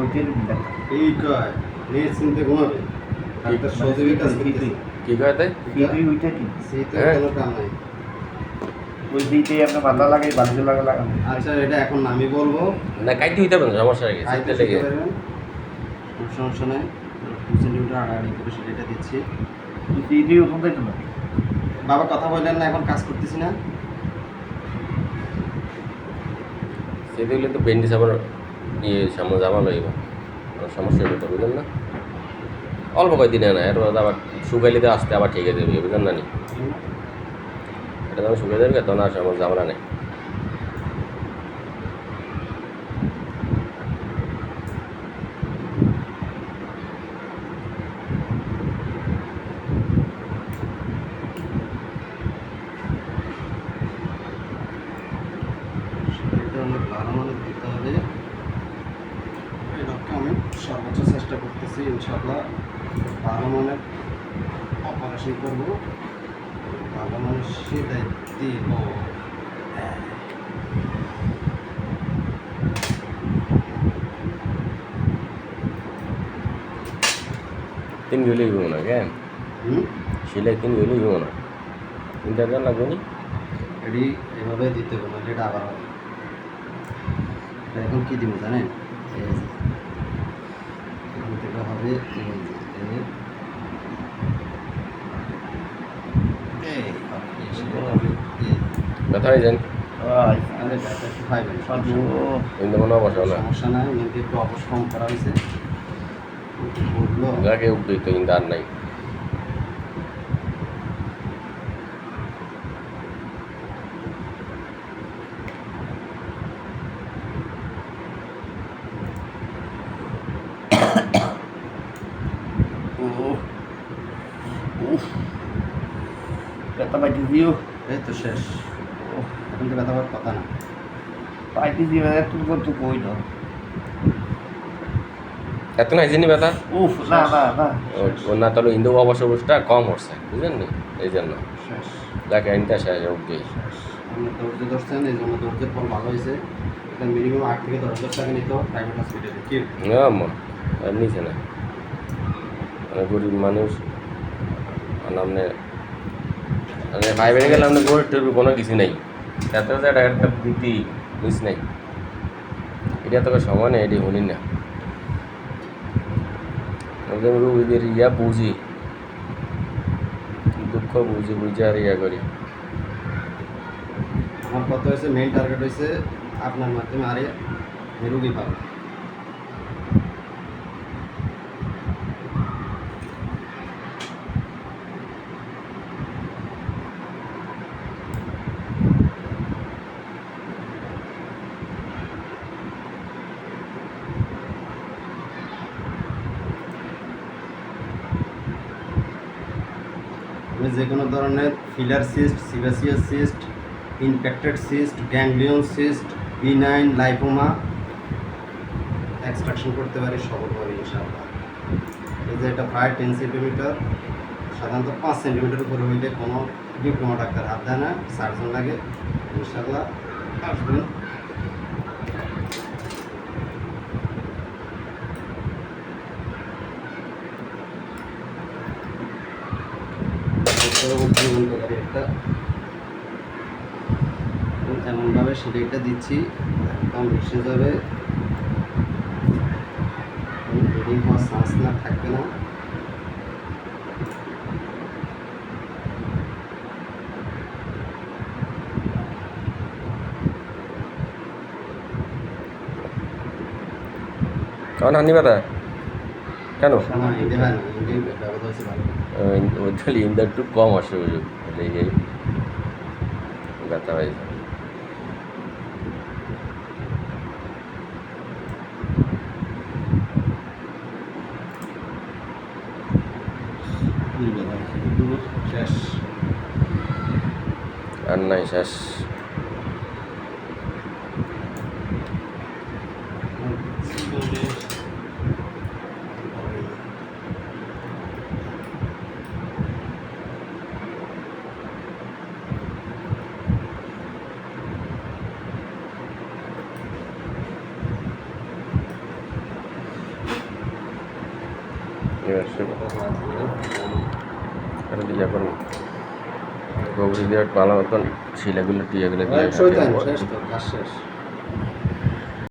ওইটাই দিলাম এই কয় নিয়ে চিনতে ঘুমাবে ডাক্তার সহযোগী কাজ করতেছে কি কয় তাই তুই ওইটা কি সেইতে হ্যাঁ। কোনো কাম নাই ওই দিতেই আপনার মাথা লাগাই বালিশে লাগানো আচ্ছা এটা এখন আমি বলবো না কাইতে হইতে পারে না, সমস্যা হয়ে গেছে আইতে এটা লেগে শিখতে পারবেন কোনো সমস্যা নেই 2 সেন্টিমিটার আড়াআড়ি করে সেটা দিচ্ছি তুই ওখান থেকে না বাবা কথা বললেন না এখন কাজ করতেছি না সেটা হলে তো বেন্ডিস আবার ইয়ে সামনে জামা লইব সমস্যা হইবে তো বুঝলেন না অল্প কয়েকদিনে না এর মধ্যে আবার শুকাইলে তো আসতে আবার ঠিক আছে বুঝলেন না নি এটা যখন শুকিয়ে যাবে তখন আর আমার জামা নেই সেটা অনেক ভালো মানের দিতে হবে এটা আমি সর্বোচ্চ চেষ্টা করতেছি ইনশাআল্লাহ ভালো মানের অপারেশন করবো ভালো মানের সেটাই দিব তিন গেলেই হইব না কেন সেলাই তিন গেলেই হইব না তিনটা জন লাগবে নি এটি এভাবে দিতে হবে না এটা আবার হবে এটা এখন কী দিব জানেন এই যে। এখান থেকে হবে এই যে, এই হবে, সেটা হবে, এই। ব্যথা হয়ে যান আরে ব্যথা একটু পাইবেন, সমস্যা নেই। কিন্তু মনে বসাও না সমস্যা নাই এমনিতে একটু অবশ্য কম করা হয়েছে বললো যাকে উঠবে তো কিন্তু আর নাই ব্যথা পাইতে দিও এই তো শেষ এখন তো ব্যথা হওয়ার কথা না পাইতে দিও তুই কত কই না এত না হয়েছে নি ব্যথা উফ না না না ওর না তাহলে ইন্দু অবসরটা কম হচ্ছে বুঝলেন নি এই জন্য শেষ যাকে আইনটা শেষ অব্দি শেষ আপনি ধৈর্য ধরছেন এই জন্য ধৈর্যের ফল ভালো হয়েছে এটা মিনিমাম 8 থেকে 10,000 টাকা নিত প্রাইভেট হসপিটালে কি নিচে না মানে গরিব মানুষ আর আপনি মানে ভাই বেড়ে গেলে আপনি গরিব টরিব কোনো কিছু নেই এত একটা দিতি বুঝ নাই এটা তোকে সময় নেই এটি শুনি না একদম রুগীদের ইয়া বুঝি দুঃখ বুঝি বুঝে আর ইয়া করি আমার কথা হয়েছে মেইন টার্গেট হয়েছে আপনার মাধ্যমে আরে রুগী পাবে আমি যে কোনো ধরনের filler cyst sebaceous cyst infected cyst ganglion cyst benign lipoma extraction করতে পারি সফলভাবে ইনশাআল্লাহ এই যে এটা প্রায় 10 সেন্টিমিটার সাধারণত 5 সেন্টিমিটার উপরে হইলে কোনো ডিপ্লোমা ডাক্তার হাত দেয় না সার্জন লাগে ইনশাআল্লাহ আসবেন পরবর্তী বন্ধকারী একটা এমনভাবে সিলাইটা দিচ্ছি একদম এসে যাবে ব্লিডিং হওয়ার চান্স না থাকবে না কারণ হানি ব্যথা কেন না ইন্ডিয়া হয় না ইন্ডিয়া ব্যবহার হচ্ছে ভালো ওই ইন্দার একটু কম আসে ওই এই ব্যথা হয়েছে শেষ আর নাই শেষ এবার ইয়া করুন গোবরি দিয়ে ভালো মতন শিলাগুলো টিয়াগুলো দিয়ে শৈতান শেষ তো কাজ শেষ